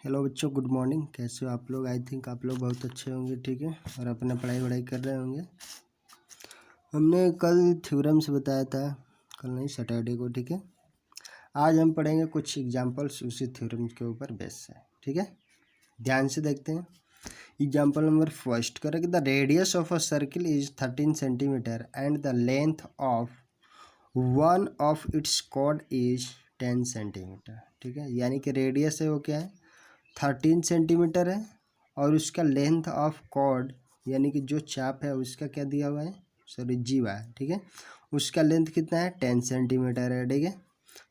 Hello बच्चों, good morning. कैसे हो आप लोग? आई थिंक आप लोग बहुत अच्छे होंगे, ठीक है, और अपना पढ़ाई वढ़ाई कर रहे होंगे। हमने कल थ्योरम्स बताया था, कल नहीं सैटरडे को, ठीक है। आज हम पढ़ेंगे कुछ एग्जांपल्स उसी थ्योरम के ऊपर बेस है, ठीक है। ध्यान से देखते हैं। एग्जाम्पल नंबर फर्स्ट करें कि the radius of a circle is 13 centimetre and the length of one of its chord is 10 centimetre, ठीक है। यानी कि रेडियस है वो क्या है, 13 सेंटीमीटर है, और उसका लेंथ ऑफ कॉर्ड यानी कि जो चाप है उसका क्या दिया हुआ है, सॉरी जीवा है, ठीक है। उसका लेंथ कितना है, 10 सेंटीमीटर है, ठीक है।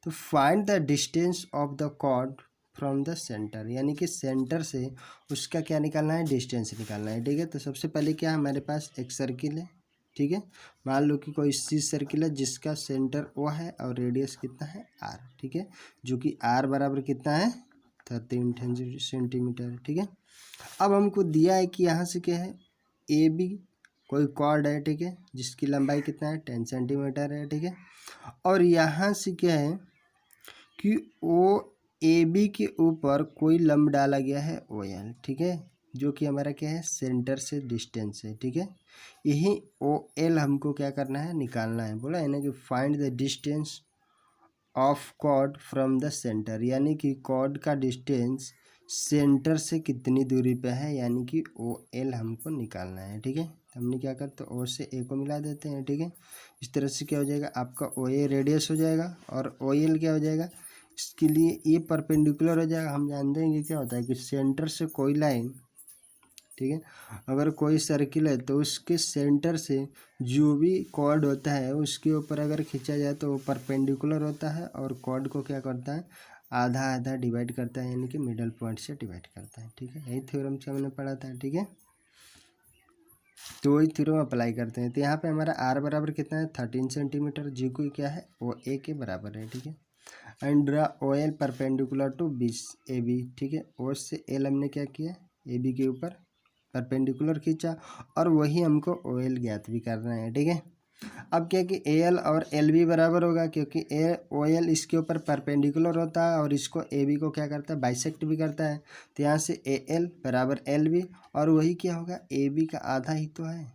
तो find the distance of the chord from the centre, यानी कि सेंटर से उसका क्या निकालना है, डिस्टेंस निकालना है, ठीक है। तो सबसे पहले क्या, हमारे पास एक सर्किल है, ठीक है। मान लो कि कोई सी सर्किल है जिसका सेंटर ओ है और रेडियस कितना है, आर, ठीक है। जो कि आर बराबर कितना है, 13 सेंटीमीटर, ठीक है। अब हमको दिया है कि यहाँ से क्या है, ए बी कोई कॉर्ड है, ठीक है, जिसकी लंबाई कितना है, 10 सेंटीमीटर है, ठीक है। और यहाँ से क्या है कि ओ ए बी के ऊपर कोई लंब डाला गया है ओ एल, ठीक है, जो कि हमारा क्या है, सेंटर से डिस्टेंस है, ठीक है। यही ओ एल हमको क्या करना है, निकालना है। बोला है ना कि find the distance of chord from the centre, यानी कि कॉर्ड का डिस्टेंस सेंटर से कितनी दूरी पे है, यानी कि ओ एल हमको निकालना है, ठीक है। हमने क्या करते, ओ से ए को मिला देते हैं, ठीक है। इस तरह से क्या हो जाएगा, आपका ओ ए रेडियस हो जाएगा और ओ एल क्या हो जाएगा, इसके लिए ये परपेंडिकुलर हो जाएगा। हम जान देंगे क्या होता है कि सेंटर से कोई लाइन, ठीक है, अगर कोई सर्किल है तो उसके सेंटर से जो भी कॉर्ड होता है उसके ऊपर अगर खींचा जाए तो वो परपेंडिकुलर होता है, और कॉर्ड को क्या करता है, आधा आधा डिवाइड करता है, यानी कि मिडल पॉइंट से डिवाइड करता है, ठीक है। यही थ्योरम से हमने पढ़ा था, ठीक है। तो वही थ्योरम अप्लाई करते हैं। तो यहाँ पे हमारा आर बराबर कितना है, 13 सेंटीमीटर, जी को क्या है, ओ ए के बराबर है, ठीक है। And draw O L perpendicular to बीस ए बी, ठीक है। ओ से एल हमने क्या किया, ए बी के ऊपर परपेंडिकुलर खींचा, और वही हमको ओ एल ज्ञात भी करना है, ठीक है। अब क्या कि ए एल और एल बी बराबर होगा, क्योंकि ए ओ एल इसके ऊपर परपेंडिकुलर होता है और इसको ए बी को क्या करता है, बाइसेक्ट भी करता है। तो यहाँ से ए एल बराबर एल बी, और वही क्या होगा, ए बी का आधा ही तो है,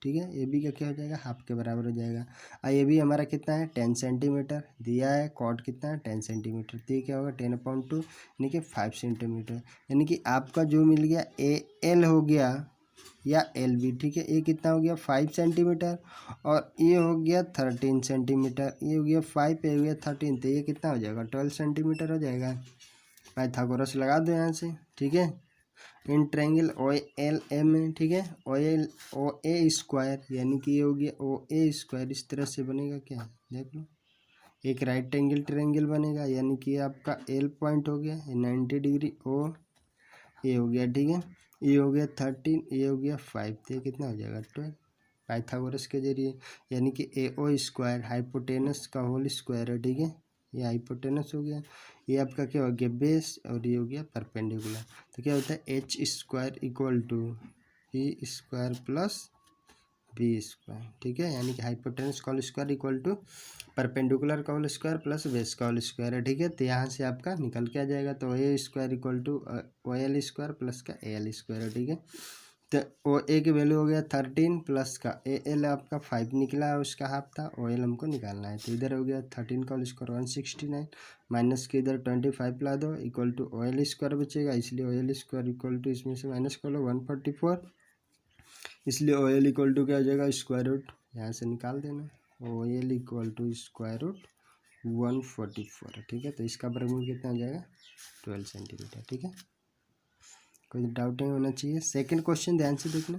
ठीक है। ए बी का क्या हो जाएगा, हाफ के बराबर हो जाएगा। और ए बी हमारा कितना है, 10 सेंटीमीटर दिया है, कॉर्ड कितना है, 10 सेंटीमीटर। तो ये क्या होगा, 10/2 यानी कि 5 सेंटीमीटर, यानी कि आपका जो मिल गया ए एल हो गया या एल बी, ठीक है। ये कितना हो गया, 5 सेंटीमीटर, और ये हो गया 13 सेंटीमीटर, ये हो गया 5, ये हो गया 13, तो ये कितना हो जाएगा, 12 सेंटीमीटर हो जाएगा। पाइथागोरस लगा दो यहाँ से, ठीक है। In triangle O L M है, ठीक है, ओ ए स्क्वायर, यानी कि ये हो गया ओ ए स्क्वायर, इस तरह से बनेगा क्या, देख लो, एक राइट एंगल ट्रायंगल बनेगा, यानी कि आपका एल पॉइंट हो गया 90 डिग्री, ओ ए हो गया, ठीक है। ये हो गया 13, ये हो गया 5, तो ये कितना हो जाएगा, 12, पाइथागोरस के जरिए, यानी कि ए ओ स्क्वायर हाइपोटेनस का होल स्क्वायर है, ठीक है। ये हाइपोटेनस हो गया, ये आपका क्या हो गया, बेस, और ये हो गया परपेंडिकुलर। तो क्या होता है, H square equal to E square plus B square, ठीक है। यानी कि हाइपोटेनस का whole square equal to perpendicular का होल स्क्वायर प्लस बेस का होल स्क्वायर है, ठीक है। तो यहाँ से आपका निकल के आ जाएगा, तो A square equal to O L square plus का ए एल स्क्वायर है, ठीक है। तो ओ ए की वैल्यू हो गया 13 प्लस का ए एल आपका 5 निकला, उसका हाफ था, ओ एल हमको निकालना है। तो इधर हो गया 13 का होल स्क्वायर 169, माइनस के इधर 25 ला दो, equal to O L square बचेगा, इसलिए O L square equal to इसमें से माइनस कर लो 144, इसलिए ओ एल इक्वल टू क्या हो जाएगा, स्क्वायर रूट यहाँ से निकाल देना, O L equal to square root 144, ठीक है। तो इसका वर्गमूल कितना आ जाएगा, 12 सेंटीमीटर, ठीक है। कोई डाउट नहीं होना चाहिए। सेकंड क्वेश्चन ध्यान से देखना,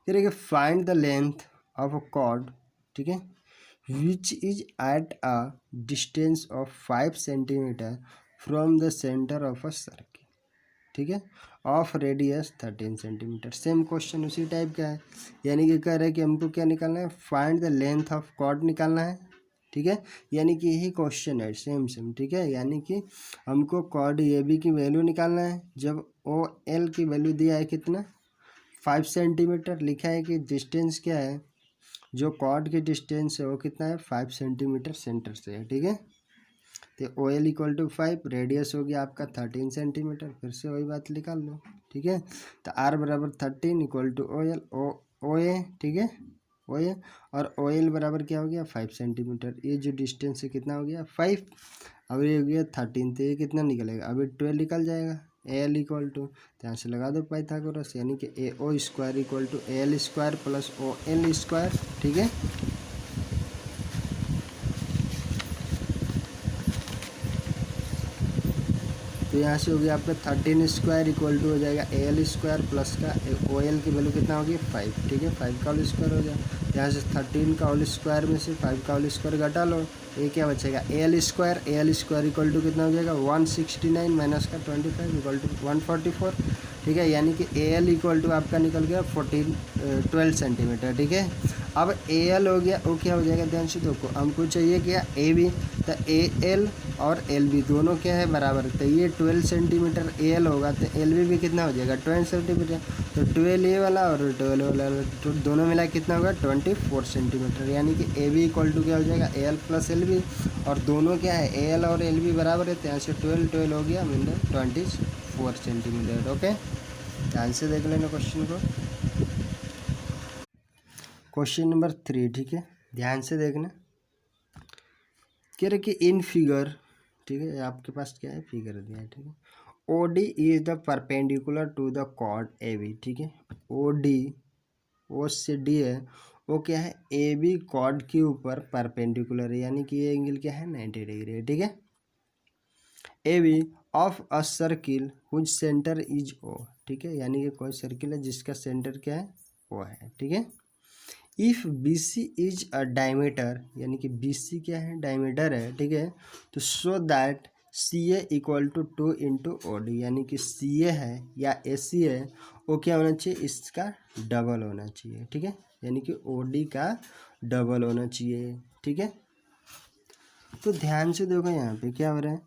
कह कि find the length of a cord, ठीक है, which is at a distance of 5 centimetre from the centre of a circle, ठीक है, of radius 13 centimetre. Same question उसी टाइप का है, यानी कि कह रहे हैं कि हमको क्या निकालना है, find the length of chord निकालना है, ठीक है। यानी कि यही क्वेश्चन है, सेम सेम, ठीक है। यानी कि हमको कॉर्ड ए बी की वैल्यू निकालना है, जब ओ एल की वैल्यू दिया है कितना, 5 सेंटीमीटर, लिखा है कि डिस्टेंस क्या है, जो कॉर्ड की डिस्टेंस है वो कितना है, 5 सेंटीमीटर सेंटर से है, ठीक है। तो O L equal to 5, radius हो गया आपका 13 सेंटीमीटर, फिर से वही बात निकाल लो, ठीक है। तो आर बराबर 13 इक्वल टू ओ एल, ओ ए, ठीक है, ओ ए, और ओ एल बराबर क्या हो गया 5 सेंटीमीटर। ये जो डिस्टेंस है कितना हो गया 5, अब ये हो गया 13, तो ये कितना निकलेगा, अभी 12 निकल जाएगा। ए एल इक्वल टू, तो यहाँ से लगा दो पाइथागोरस, यानी कि A O square equal to A L square plus O L square, ठीक है। तो यहाँ से हो गया आपका 13 स्क्वायर इक्वल टू हो जाएगा ए एल स्क्वायर प्लस का ओ एल की वैल्यू कितना होगी 5, ठीक है, 5 का होल स्क्वायर हो जाए। यहाँ से 13 का होल स्क्वायर में से 5 का होल स्क्वायर घटा लो, ये क्या बचेगा A L square equal to कितना हो जाएगा 169 माइनस का 25 इक्वल टू 144, ठीक है, यानी कि ए एल इक्वल टू आपका निकल गया 12 सेंटीमीटर, ठीक है। अब ए एल हो गया, वो क्या हो जाएगा ध्यान से देखो, हमको चाहिए क्या ए बी, तो ए एल और एल बी दोनों क्या है बराबर, तो ये 12 सेंटीमीटर ए एल होगा, तो एल बी भी कितना हो जाएगा 12 सेंटीमीटर, तो 12 ए वाला और 12 वाला तो दोनों मिला कितना होगा 24 सेंटीमीटर, यानी कि ए बी इक्वल टू क्या हो जाएगा A L plus L B, और दोनों क्या है ए एल और एल बी बराबर है, तो यहाँ से 12 हो गया मतलब 24 सेंटीमीटर, ओके। ध्यान से देख लेना क्वेश्चन को, क्वेश्चन नंबर 3, ठीक है, ध्यान से देखना। कह रहे कि इन फिगर, ठीक है, आपके पास क्या है फिगर दिया है, ठीक है, O D is the perpendicular to the chord A B, ठीक है, ओ डी, ओ से डी है, वो क्या है ए बी कॉर्ड के ऊपर परपेंडिकुलर है, यानी कि ये एंगल क्या है 90 डिग्री है, ठीक है। A B of a circle whose centre is O, ठीक है, यानी कि कोई सर्किल है जिसका सेंटर क्या है ओ है, ठीक है। If B C is a diameter, यानी कि बी सी क्या है डायमीटर है, ठीक है, तो so that C A equal to 2 into O D, यानी कि सी ए है या ए सी है, वो क्या होना चाहिए इसका डबल होना चाहिए, ठीक है, यानी कि ओ डी का डबल होना चाहिए, ठीक है। तो ध्यान से देखो यहाँ पे क्या हो रहा है,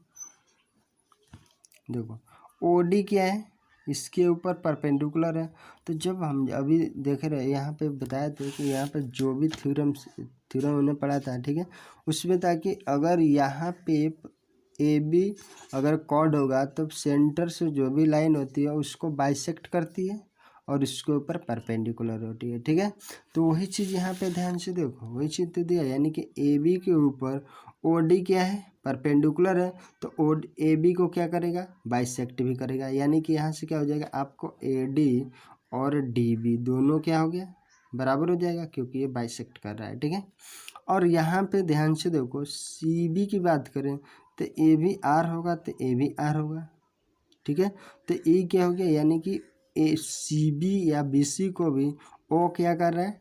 देखो ओ डी क्या है इसके ऊपर परपेंडिकुलर है, तो जब हम अभी देख रहे हैं यहाँ पे बताया था कि यहाँ पे जो भी थ्योरम हमने पढ़ा था, ठीक है, उसमें था कि अगर यहाँ पे ए बी अगर कॉर्ड होगा तो सेंटर से जो भी लाइन होती है उसको बाइसेक्ट करती है और इसके ऊपर परपेंडिकुलर होती है, ठीक है। तो वही चीज़ यहाँ पे ध्यान से देखो, वही चीज़ तो दिया, यानी कि ए बी के ऊपर ओ डी क्या है परपेंडिकुलर है, तो ओ ए बी को क्या करेगा बाइसेक्ट भी करेगा, यानी कि यहाँ से क्या हो जाएगा आपको ए डी और डी बी दोनों क्या हो गया बराबर हो जाएगा, क्योंकि ये बाइसेक्ट कर रहा है, ठीक है। और यहाँ पे ध्यान से देखो सी बी की बात करें तो ए भी आर होगा, तो ए भी आर होगा, ठीक है। तो ये क्या हो गया, यानी कि ए सी बी या बी सी को भी ओ क्या कर रहा है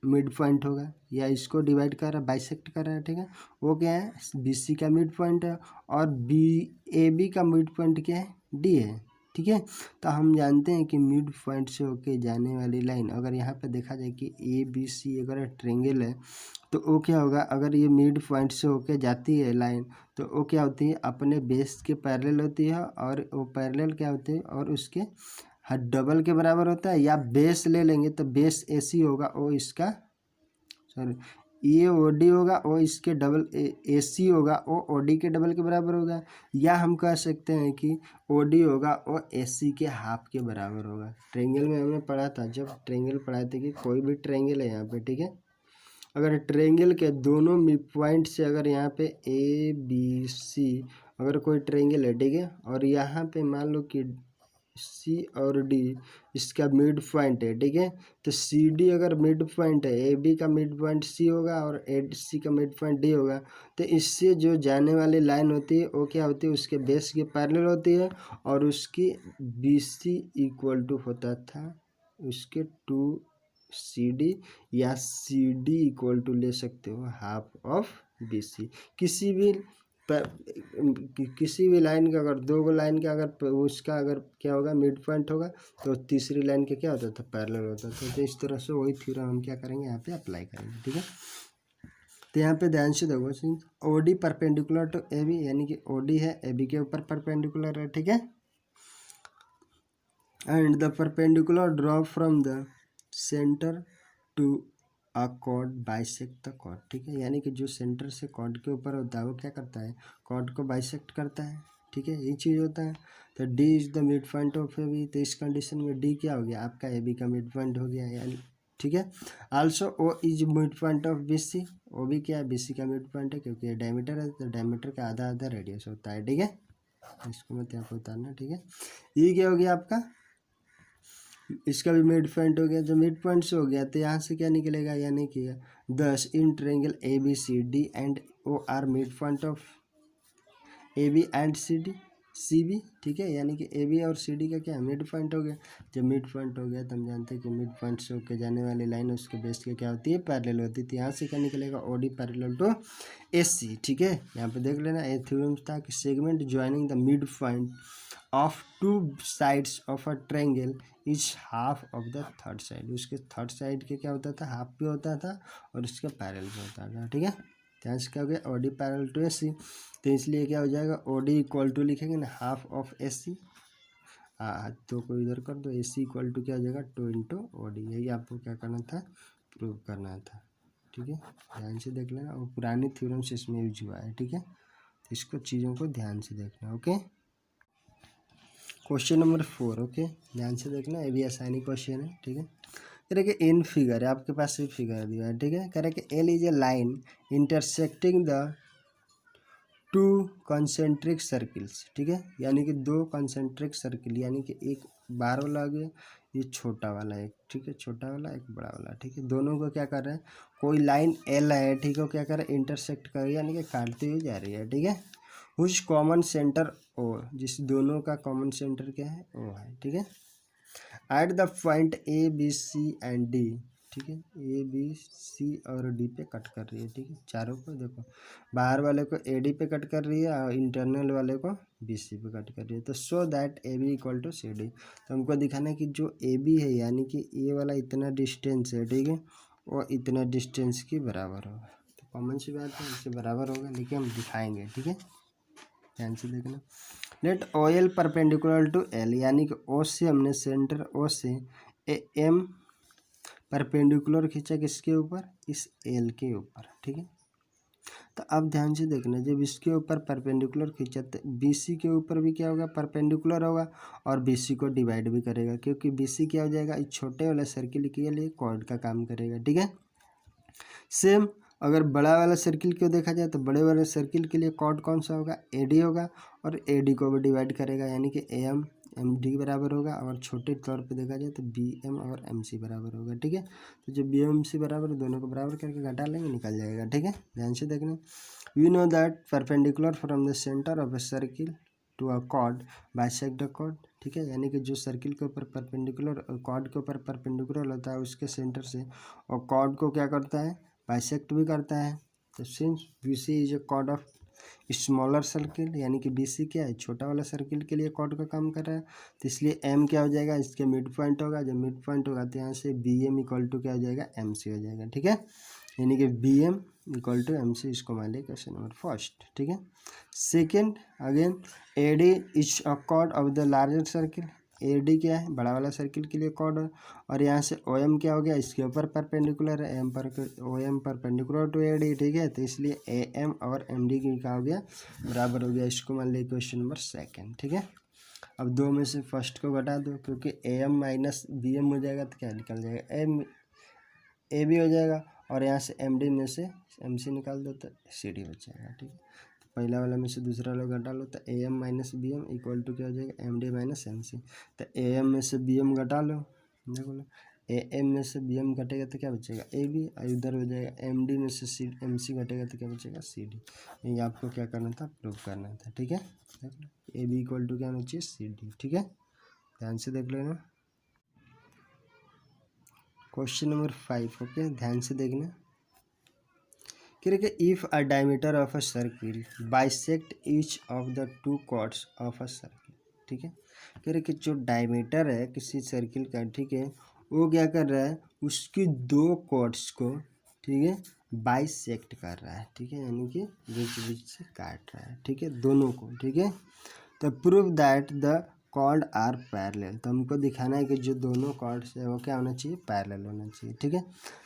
मिड पॉइंट होगा, या इसको डिवाइड कर रहा है बाइसेक्ट कर रहा है, ठीक है, वो क्या है बी सी का मिड पॉइंट है, और बी ए बी का मिड पॉइंट क्या है डी है, ठीक है। तो हम जानते हैं कि मिड पॉइंट से होके जाने वाली लाइन, अगर यहाँ पे देखा जाए कि ए बी सी अगर ट्रेंगल है तो वो क्या होगा, अगर ये मिड पॉइंट से होके जाती है लाइन तो वो क्या होती है अपने बेस के पैरेलल होती है, और वो पैरेलल क्या होती है और उसके हर डबल के बराबर होता है, या बेस ले लेंगे तो बेस ए सी होगा वो इसका, सॉरी ये ओ डी होगा वो इसके डबल ए सी होगा वो ओ डी के डबल के बराबर होगा, या हम कह सकते हैं कि ओ डी होगा वो ए सी के हाफ के बराबर होगा। ट्रेंगल में हमने पढ़ा था, जब ट्रेंगल पढ़ाए थे कि कोई भी ट्रेंगल है यहाँ पे, ठीक है, अगर ट्रेंगल के दोनों मिड पॉइंट से अगर यहाँ पे ए बी सी अगर कोई ट्रेंगल है, ठीक है, और यहाँ पे मान लो कि सी और डी इसका मिड पॉइंट है, ठीक है, तो सी डी अगर मिड पॉइंट है ए बी का मिड पॉइंट सी होगा और ए सी का मिड पॉइंट डी होगा, तो इससे जो जाने वाली लाइन होती है वो क्या होती है उसके बेस के पैरेलल होती है, और उसकी बी सी इक्वल टू होता था उसके 2 सी डी, या सी डी इक्वल टू ले सकते हो हाफ ऑफ बी सी, किसी भी पर किसी भी लाइन का अगर दो लाइन का अगर उसका अगर क्या होगा मिड पॉइंट होगा तो तीसरी लाइन के क्या होता था पैरेलल होता था, तो इस तरह से वही थ्योरम हम क्या करेंगे यहाँ पे अप्लाई करेंगे, ठीक है। तो यहाँ पे ध्यान से देखो O D perpendicular to A B, यानी कि ओ डी है ए बी के ऊपर परपेंडिकुलर है, ठीक है, and the perpendicular drop from the centre to a chord bisect the chord, ठीक है, यानी कि जो सेंटर से कॉर्ड के ऊपर होता है वो क्या करता है, कॉर्ड को बाइसेक्ट करता है, ठीक है, यही चीज़ होता है। तो D is the mid point of A B, तो इस कंडीशन में डी क्या हो गया, आपका ए बी का मिड पॉइंट हो गया, यानी ठीक है। Also O is mid point of B C, O भी क्या है, बी सी का मिड पॉइंट है, क्योंकि ये डायमीटर है, तो डायमीटर का आधा आधा रेडियस होता है, ठीक है, इसको मत यहाँ पे उतारना, ठीक है। ये क्या हो गया आपका, इसका भी मिड पॉइंट हो गया, जब मिड पॉइंट से हो गया तो यहाँ से क्या निकलेगा, यानी कि thus in triangle A B C D and O R mid point of A B and C B, ठीक है, यानी कि ए बी और सी डी का क्या मिड पॉइंट हो गया। जब मिड पॉइंट हो गया तो हम जानते हैं कि मिड पॉइंट से होकर जाने वाली लाइन उसके बेस के क्या होती है, पैरेलल होती है, तो यहाँ से क्या निकलेगा, ओ डी पैरेलल टू ए सी, ठीक है। यहाँ पे देख लेना, ए थ्योरम था कि segment joining the mid point of two sides of a triangle is half of the third side, उसके थर्ड साइड के क्या होता था, हाफ पे होता था और उसके पैरेलल पे होता था, ठीक है। ध्यान से क्या हो गया, ओ डी पैरेलल टू ए सी, तो इसलिए क्या हो जाएगा, ओ डी इक्वल टू लिखेंगे ना हाफ ऑफ ए सी, तो को इधर कर दो, ए सी इक्वल टू क्या हो जाएगा, टू इंटू ओ डी, यही आपको क्या करना था, प्रूव करना था, ठीक है। ध्यान से देख लेना, और पुरानी थ्योरम्स इसमें यूज हुआ है, ठीक है, तो इसको चीज़ों को ध्यान से देखना, ओके। क्वेश्चन नंबर 4, ओके, ध्यान से देखना, ये भी आसानी क्वेश्चन है, ठीक है। कह रहे कि इन फिगर है, आपके पास भी फिगर दिया है, ठीक है। कह रहे कि L is a line intersecting the two concentric circles, ठीक है, यानी कि दो कॉन्सेंट्रिक सर्किल, यानी कि एक बाहर वाला आ गया, ये छोटा वाला एक, ठीक है, छोटा वाला एक बड़ा वाला, ठीक है, दोनों को क्या कर रहा है, कोई लाइन एल है, ठीक है, क्या कर रहा है, इंटरसेक्ट कर रही है, यानी कि काटती हुई जा रही है, ठीक है। हुज कॉमन सेंटर ओ, जिस दोनों का कॉमन सेंटर क्या है, ओ है, ठीक है। At the point A B C and D, ठीक है, ए बी सी और डी पे कट कर रही है, ठीक है, चारों को देखो, बाहर वाले को ए डी पे कट कर रही है और इंटरनल वाले को बी सी पे कट कर रही है, तो so that A B equal to C D, तो हमको दिखाना है कि जो ए बी है, यानी कि ए वाला इतना डिस्टेंस है, ठीक है, वो इतना डिस्टेंस के बराबर होगा, तो कॉमन सी बात है, इससे बराबर होगा, लेकिन हम दिखाएंगे, ठीक है, ध्यान से देखना। Let O L perpendicular to L, यानी कि ओ से हमने सेंटर ओ से ए एम परपेंडिकुलर खींचा किसके ऊपर, इस एल के ऊपर, ठीक है। तो अब ध्यान से देखना, जब इसके ऊपर परपेंडिकुलर खींचा तो बी सी के ऊपर भी क्या होगा, परपेंडिकुलर होगा, और बी सी को डिवाइड भी करेगा, क्योंकि बी सी क्या हो जाएगा, इस छोटे वाले सर्किल के लिए कॉर्ड का काम करेगा, ठीक है। सेम अगर बड़ा वाला सर्किल को देखा जाए तो बड़े वाले सर्किल के लिए कॉर्ड कौन सा होगा, ए डी होगा, और ए डी को भी डिवाइड करेगा, यानी कि ए एम एम डी बराबर होगा, और छोटे तौर पे देखा जाए तो बी एम और एम सी बराबर होगा, ठीक है। तो जब बी एम सी बराबर, दोनों को बराबर करके घटा लेंगे, निकल जाएगा, ठीक है। ध्यान से देखना, we know that perpendicular from the centre of a circle to a chord bisect the chord, ठीक है, यानी कि जो सर्किल के ऊपर परपेंडिकुलर, कॉर्ड के ऊपर परपेंडिकुलर होता है उसके सेंटर से, और कॉर्ड को क्या करता है, बाइसेक्ट भी करता है। तो since B C is a chord of smaller circle, यानी कि बी सी क्या है, छोटा वाला सर्किल के लिए कॉर्ड का काम कर रहा है, तो इसलिए एम क्या हो जाएगा, इसके मिड पॉइंट होगा, जब मिड पॉइंट होगा तो यहाँ से बी एम इक्वल टू क्या हो जाएगा, एम सी हो जाएगा, ठीक है, यानी कि B M equal to M C, इसको मान लिया क्वेश्चन नंबर फर्स्ट, ठीक है। Second, again A D is a chord of the larger circle, A D क्या है, बड़ा वाला सर्किल के लिए कॉर्ड है, और यहाँ से ओ एम क्या हो गया, इसके ऊपर परपेंडिकुलर है, एम पर O M perpendicular to A D, ठीक है, तो इसलिए ए एम और एम डी की क्या हो गया, बराबर हो गया, इसको मान लिया क्वेश्चन नंबर सेकेंड, ठीक है। अब दो में से फर्स्ट को घटा दो, क्योंकि A M minus B M हो जाएगा तो क्या निकल जाएगा, एम ए बी हो जाएगा, और यहाँ से एम डी में से एम सी निकाल दो तो सी डी बच जाएगा, ठीक है। तो पहला वाला में से दूसरा वाला घटा लो, तो A M minus B M equal to क्या हो जाएगा, M D minus M C, तो ए एम में से बी एम घटा लो, देखो लो, ए एम में से बी एम घटेगा तो क्या बचेगा, ए बी, और इधर हो जाएगा एम डी में से सी एम सी घटेगा तो क्या बचेगा, सी डी, ये आपको क्या करना था, प्रूव करना था, ठीक है। देख लो, ए बी इक्वल टू क्या होना चाहिए, सी डी, ठीक है, ध्यान से देख लेना। क्वेश्चन नंबर 5, ओके, ध्यान से देखना, कह रहे कि if a diameter of a circle bisect each of the two chords of a circle, ठीक है, कह रहे कि जो डायमीटर है किसी सर्किल का, ठीक है, वो क्या कर रहा है, उसकी दो कॉर्ड्स को, ठीक है, बाइसेक्ट कर रहा है, ठीक है, यानी कि बीच बीच से काट रहा है, ठीक है, दोनों को, ठीक है। तो prove that the chord are parallel. तो हमको दिखाना है कि जो दोनों कॉर्ड्स है वो क्या होना चाहिए, पैरेलल होना चाहिए। ठीक है,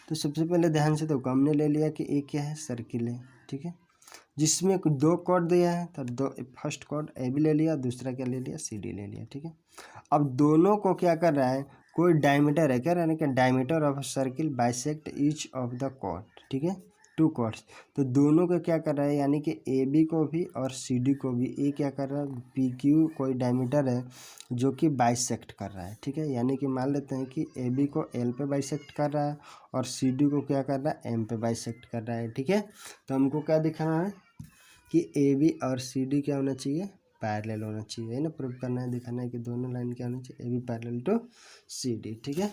तो सबसे पहले ध्यान से देखो, हमने ले लिया कि ए क्या है, सर्किल है। ठीक है, जिसमें दो कॉर्ड दिया है तो दो, फर्स्ट कॉर्ड ए बी ले लिया, दूसरा क्या ले लिया, सी डी ले लिया। ठीक है, अब दोनों को क्या कर रहा है, कोई डायमीटर है, क्या रहना कि diameter of circle bisect each of the chord. ठीक है, टू कॉर्ड्स, तो दोनों को क्या कर रहा है, यानी कि ए बी को भी और सी डी को भी, ए क्या कर रहा है, पी क्यू कोई डायमीटर है जो कि बाइसेक्ट कर रहा है। ठीक है, यानी कि मान लेते हैं कि ए बी को एल पे बाइसेक्ट कर रहा है और सी डी को क्या कर रहा है, एम पे बाइसेक्ट कर रहा है। ठीक है, तो हमको क्या दिखाना है कि ए बी और सी डी क्या होना चाहिए, पैरेलल होना चाहिए, है ना। प्रूव करना है, दिखाना है कि दोनों लाइन क्या होना चाहिए, A B parallel to C D. ठीक है,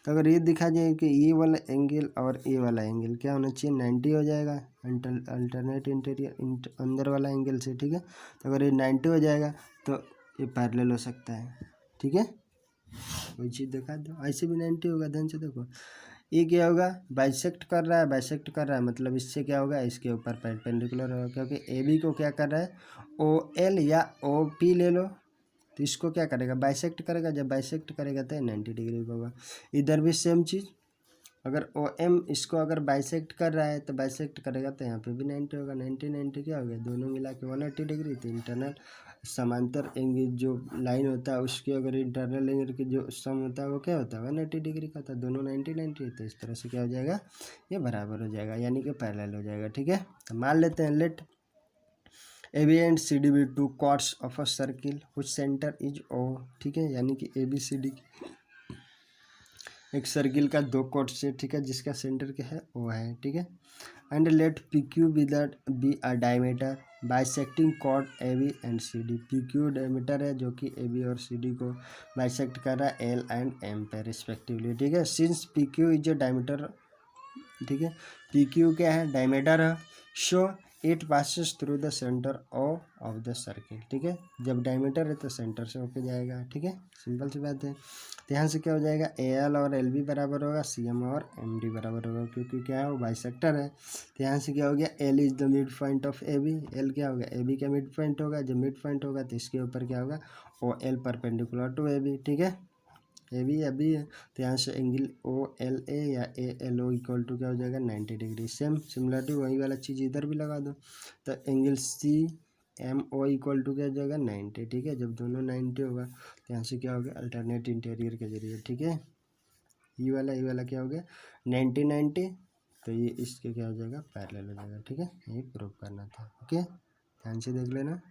तो अगर ये दिखा जाए कि ये वाला एंगल और ये वाला एंगल क्या होना चाहिए, 90 हो जाएगा अल्टरनेट इंटीरियर अंदर वाला एंगल से। ठीक है, तो अगर ये 90 हो जाएगा तो ये पैरेलल हो सकता है। ठीक है, कोई चीज़ दिखा दो, ऐसे भी 90 होगा, ध्यान से देखो। ये क्या होगा, बाइसेक्ट कर रहा है, बाइसेक्ट कर रहा है मतलब इससे क्या होगा, इसके ऊपर परपेंडिकुलर होगा, क्योंकि ए बी को क्या कर रहा है, ओ एल या ओ पी ले लो, तो इसको क्या करेगा, बाइसेक्ट करेगा। जब बाइसेक्ट करेगा तो 90 डिग्री का होगा। इधर भी सेम चीज़, अगर ओ एम इसको अगर बाइसेक्ट कर रहा है तो बाइसेक्ट करेगा तो यहाँ पे भी 90 होगा। 90 90 क्या हो गया, दोनों मिला के 180 डिग्री। तो इंटरनल समांतर एंगल जो लाइन होता है उसके अगर इंटरनल एंगल की जो सम होता है वो क्या होता है, 180 डिग्री का। तो दोनों 90 90, तो इस तरह से क्या हो जाएगा, ये बराबर हो जाएगा, यानी कि पैरेलल हो जाएगा। ठीक है, तो मान लेते हैं let A B and C D be two chords of a circle which centre is O. ठीक है, यानी कि ए बी सी डी एक सर्किल का दो कॉर्ड से, ठीक है, जिसका सेंटर क्या है, ओ है। ठीक है, and let P Q be a diameter bisecting chord A B and C D. P Q diameter है जो कि ए बी और सी डी को बाइसेक्ट कर रहा है एल एंड एम पे रिस्पेक्टिवली। ठीक है, since P Q is a diameter, ठीक है, पी क्यू क्या है, डायमीटर है, show it passes through the centre of the circle. ठीक है, जब डायमीटर है तो सेंटर से होके जाएगा। ठीक है, सिंपल सी बात है। तो यहाँ से क्या हो जाएगा, ए एल और एल बी बराबर होगा, सी एम और एम डी बराबर होगा, क्योंकि क्या है वो बाइसेक्टर है। तो यहाँ से क्या हो गया, L is the mid point of A B, L क्या होगा, ए बी का मिड पॉइंट होगा। जब मिड पॉइंट होगा तो इसके ऊपर क्या होगा, O L perpendicular to A B. ठीक है, ए बी अभी है, तो यहाँ से एंगल ओ एल ए या A L O equal to क्या हो जाएगा, 90 डिग्री। सेम सिमिलरिटी वही वाला चीज़ इधर भी लगा दो, तो angle C M O equal to क्या हो जाएगा, 90। ठीक है, जब दोनों 90 होगा तो यहाँ से क्या हो गया, अल्टरनेट इंटीरियर के जरिए। ठीक है, ये वाला क्या हो गया, 90 90, तो ये इसके क्या हो जाएगा, पैरेलल हो जाएगा। ठीक है, यही प्रूव करना था। ओके, ध्यान से देख लेना।